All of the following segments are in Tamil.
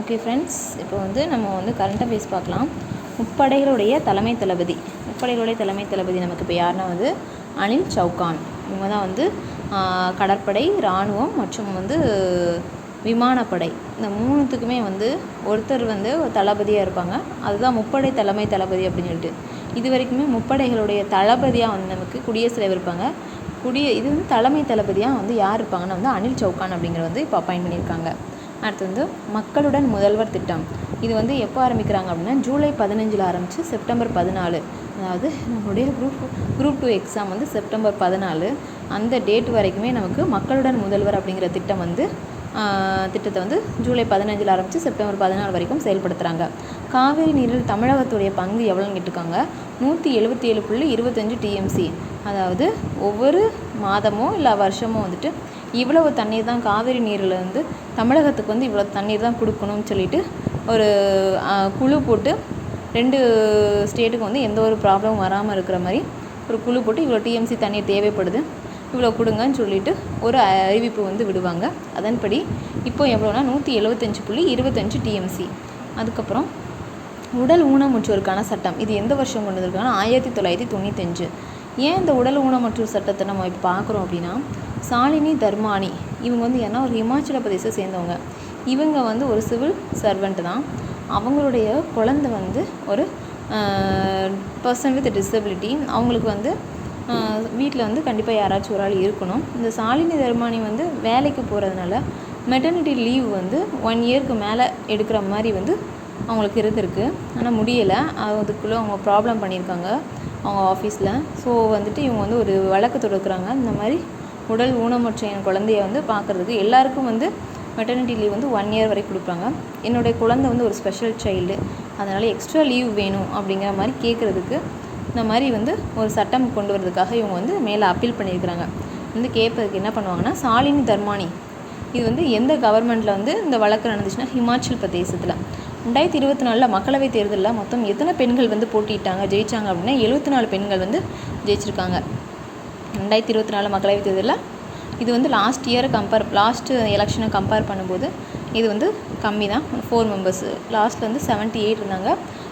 ஓகே ஃப்ரெண்ட்ஸ், இப்போ நம்ம கரண்ட் அஃபேர்ஸ் பார்க்கலாம். முப்படைகளுடைய தலைமை தளபதி நமக்கு இப்போ யாருன்னா அனில் சௌகான். இவங்க தான் கடற்படை, இராணுவம் மற்றும் விமானப்படை இந்த மூணுத்துக்குமே ஒருத்தர் தளபதியாக இருப்பாங்க. அதுதான் முப்படை தலைமை தளபதி அப்படின்னு சொல்லிட்டு. இது வரைக்குமே முப்படைகளுடைய தளபதியாக நமக்கு குடியரசுத் தலைவர் இருப்பாங்க. இது தலைமை தளபதியாக யார் இருப்பாங்கன்னா அனில் சௌகான் அப்படிங்கிற இப்போ அப்பாயின்ட் பண்ணியிருக்காங்க. அடுத்து மக்களுடன் முதல்வர் திட்டம். இது எப்போ ஆரம்பிக்கிறாங்க அப்படின்னா ஜூலை 15 ஆரம்பித்து செப்டம்பர் 14, அதாவது நம்மளுடைய குரூப் 2 எக்ஸாம் செப்டம்பர் 14 அந்த டேட் வரைக்குமே நமக்கு மக்களுடன் முதல்வர் அப்படிங்கிற திட்டத்தை ஜூலை 15 ஆரம்பித்து செப்டம்பர் 14 வரைக்கும் செயல்படுத்துகிறாங்க. காவிரி நீரில் தமிழகத்துடைய பங்கு எவ்வளோன்னு கேட்டிருக்காங்க. 177.25 TMC. அதாவது ஒவ்வொரு மாதமோ இல்லை வருஷமோ இவ்வளவு தண்ணீர் தான் காவிரி நீரில் தமிழகத்துக்கு இவ்வளோ தண்ணீர் தான் கொடுக்கணும்னு சொல்லிட்டு ஒரு குழு போட்டு 2 ஸ்டேட்டுக்கு எந்த ஒரு ப்ராப்ளமும் வராமல் இருக்கிற மாதிரி ஒரு குழு போட்டு இவ்வளோ TMC தண்ணீர் தேவைப்படுது, இவ்வளோ கொடுங்கன்னு சொல்லிட்டு ஒரு அறிவிப்பு விடுவாங்க. அதன்படி இப்போ எவ்வளோனா 175.25 TMC. அதுக்கப்புறம் உடல் ஊனமுற்றோருக்கான சட்டம். இது எந்த வருஷம் கொண்டு வந்திருக்காங்கன்னா 1995. ஏன் இந்த உடல் ஊனமுற்றோர் சட்டத்தை நம்ம இப்போ பார்க்குறோம் அப்படின்னா, சாலினி தர்மானி இவங்க ஏன்னா ஒரு ஹிமாச்சல பிரதேசத்தை சேர்ந்தவங்க. இவங்க ஒரு சிவில் சர்வெண்ட் தான். அவங்களுடைய குழந்தை ஒரு பர்சன் வித் டிசபிலிட்டி. அவங்களுக்கு வீட்டில் கண்டிப்பாக யாராச்சும் ஒரு ஆள் இருக்கணும். இந்த சாலினி தர்மானி வேலைக்கு போகிறதுனால மெட்டர்னிட்டி லீவ் 1 இயருக்கு மேலே எடுக்கிற மாதிரி அவங்களுக்கு இருந்திருக்கு. ஆனால் முடியலை. அதுக்குள்ளே அவங்க ப்ராப்ளம் பண்ணியிருக்காங்க அவங்க ஆஃபீஸில். ஸோ இவங்க ஒரு வழக்கு தொடுக்கிறாங்க. இந்த மாதிரி உடல் ஊனமுற்ற என் குழந்தைய பார்க்குறதுக்கு எல்லாருக்கும் மெட்டர்னிட்டி லீவ் 1 இயர் வரைக்கும் கொடுப்பாங்க. என்னுடைய குழந்தை ஒரு ஸ்பெஷல் சைல்டு, அதனால் எக்ஸ்ட்ரா லீவ் வேணும் அப்படிங்கிற மாதிரி கேட்குறதுக்கு இந்த மாதிரி ஒரு சட்டம் கொண்டு வரதுக்காக இவங்க மேலே அப்பீல் பண்ணியிருக்கிறாங்க. கேட்பதுக்கு என்ன பண்ணுவாங்கன்னா, சாலினி தர்மானி இது எந்த கவர்மெண்ட்டில் இந்த வழக்கு நடந்துச்சுன்னா ஹிமாச்சல் பிரதேசத்தில் 2024 மக்களவைத் தேர்தலில் மொத்தம் எத்தனை பெண்கள் போட்டிட்டாங்க ஜெயித்தாங்க அப்படின்னா 74 பெண்கள் ஜெயிச்சிருக்காங்க 2024 மக்களவைத் தேர்தலில். இது லாஸ்ட் எலெக்ஷனை கம்பேர் பண்ணும்போது இது கம்மி தான். 4 மெம்பர்ஸ். லாஸ்ட்டில் 78 இருந்தாங்க.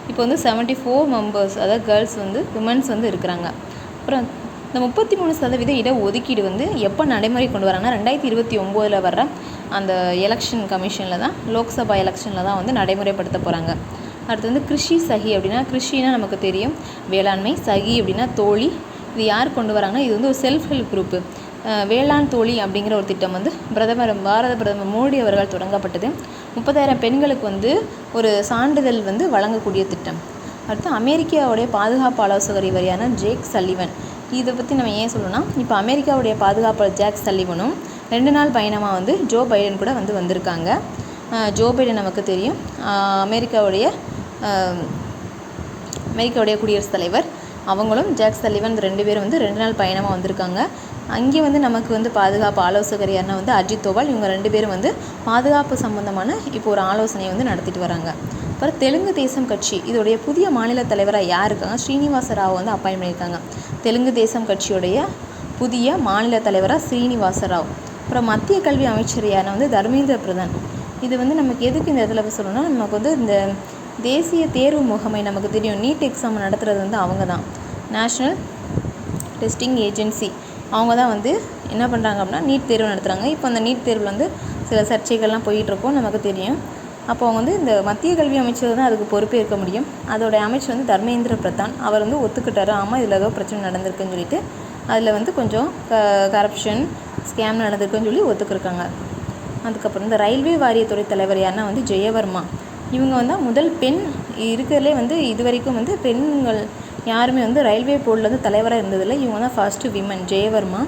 இப்போ 74 மெம்பர்ஸ், அதாவது கேர்ள்ஸ் விமன்ஸ் இருக்கிறாங்க. அப்புறம் இந்த 33% இட ஒதுக்கீடு எப்போ நடைமுறை கொண்டு வராங்கன்னா 2029 வர்ற அந்த எலெக்ஷன் கமிஷனில் தான், லோக்சபா எலெக்ஷனில் தான் நடைமுறைப்படுத்த போகிறாங்க. அடுத்து கிருஷி சகி அப்படின்னா, கிருஷினா நமக்கு தெரியும் வேளாண்மை, சகி அப்படின்னா தோழி. இது யார் கொண்டு வராங்கன்னா, இது ஒரு செல்ஃப் ஹெல்ப் குரூப்பு. வேளாண் தோழி அப்படிங்கிற ஒரு திட்டம் பாரத பிரதமர் மோடி அவர்கள் தொடங்கப்பட்டது. 30,000 பெண்களுக்கு ஒரு சான்றிதழ் வழங்கக்கூடிய திட்டம். அடுத்து அமெரிக்காவுடைய பாதுகாப்பு ஆலோசகர் இவரையான ஜேக் சல்லிவன். இதை பற்றி நம்ம ஏன் சொல்லணும்னா, இப்போ அமெரிக்காவுடைய பாதுகாப்பாளர் ஜேக் சல்லிவனும் 2 நாள் பயணமாக ஜோ பைடன் கூட வந்திருக்காங்க. ஜோ பைடன் நமக்கு தெரியும் அமெரிக்காவுடைய குடியரசுத் தலைவர். அவங்களும் ஜேக் சல்லிவன் 2 பேரும் 2 நாள் பயணமாக வந்திருக்காங்க. அங்கே நமக்கு பாதுகாப்பு ஆலோசகர் யாருன்னா அஜித் தோவல். இவங்க 2 பேரும் பாதுகாப்பு சம்பந்தமான இப்போ ஒரு ஆலோசனையை நடத்திட்டு வராங்க. அப்புறம் தெலுங்கு தேசம் கட்சி இதோடைய புதிய மாநில தலைவராக யார் இருக்காங்க, ஸ்ரீனிவாச ராவ் அப்பாயின்ட் பண்ணியிருக்காங்க. தெலுங்கு தேசம் கட்சியுடைய புதிய மாநில தலைவராக ஸ்ரீனிவாச ராவ். அப்புறம் மத்திய கல்வி அமைச்சர் யாருன்னா தர்மேந்திர பிரதான். இது நமக்கு எதுக்கு இந்த இடத்துல சொல்லணும்னா, நமக்கு இந்த தேசிய தேர்வு முகமை நமக்கு தெரியும் நீட் எக்ஸாம் நடத்துகிறது அவங்க தான். நேஷ்னல் டெஸ்டிங் ஏஜென்சி அவங்க தான் என்ன பண்ணுறாங்க அப்படின்னா நீட் தேர்வு நடத்துகிறாங்க. இப்போ அந்த நீட் தேர்வில் சில சர்ச்சைகள்லாம் போயிட்டுருக்கோம் நமக்கு தெரியும். அப்போ அவங்க இந்த மத்திய கல்வி அமைச்சர் தான் அதுக்கு பொறுப்பேற்க முடியும். அதோடைய அமைச்சர் தர்மேந்திர பிரதான். அவர் ஒத்துக்கிட்டாரு, ஆமாம் இதில் ஏதோ பிரச்சனை நடந்திருக்குன்னு சொல்லிட்டு. அதில் கொஞ்சம் கரப்ஷன் ஸ்கேம் நடந்திருக்குன்னு சொல்லி ஒத்துக்கிருக்காங்க. அதுக்கப்புறம் இந்த ரயில்வே வாரியத்துறை தலைவர் யாருன்னா ஜெயவர்மா. இவங்க முதல் பெண் இருக்கிறதுலே இது வரைக்கும் பெண்கள் யாருமே ரயில்வே போர்டில் தலைவராக இருந்ததில்லை. இவங்க தான் ஃபர்ஸ்ட்டு விமன் ஜெயவர்மா.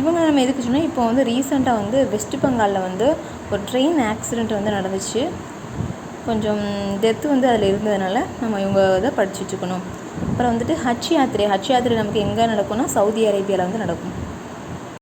இவங்க நம்ம எதுக்கு சொன்னால், இப்போ ரீசெண்டாக வெஸ்ட் பெங்காலில் ஒரு ட்ரெயின் ஆக்சிடெண்ட் நடந்துச்சு. கொஞ்சம் டெத்து அதில் இருந்ததுனால நம்ம இவங்க இதை படிச்சுட்ருக்கணும். அப்புறம் ஹஜ் யாத்திரை நமக்கு எங்கே நடக்கும்னா சவுதி அரேபியாவில் நடக்கும்.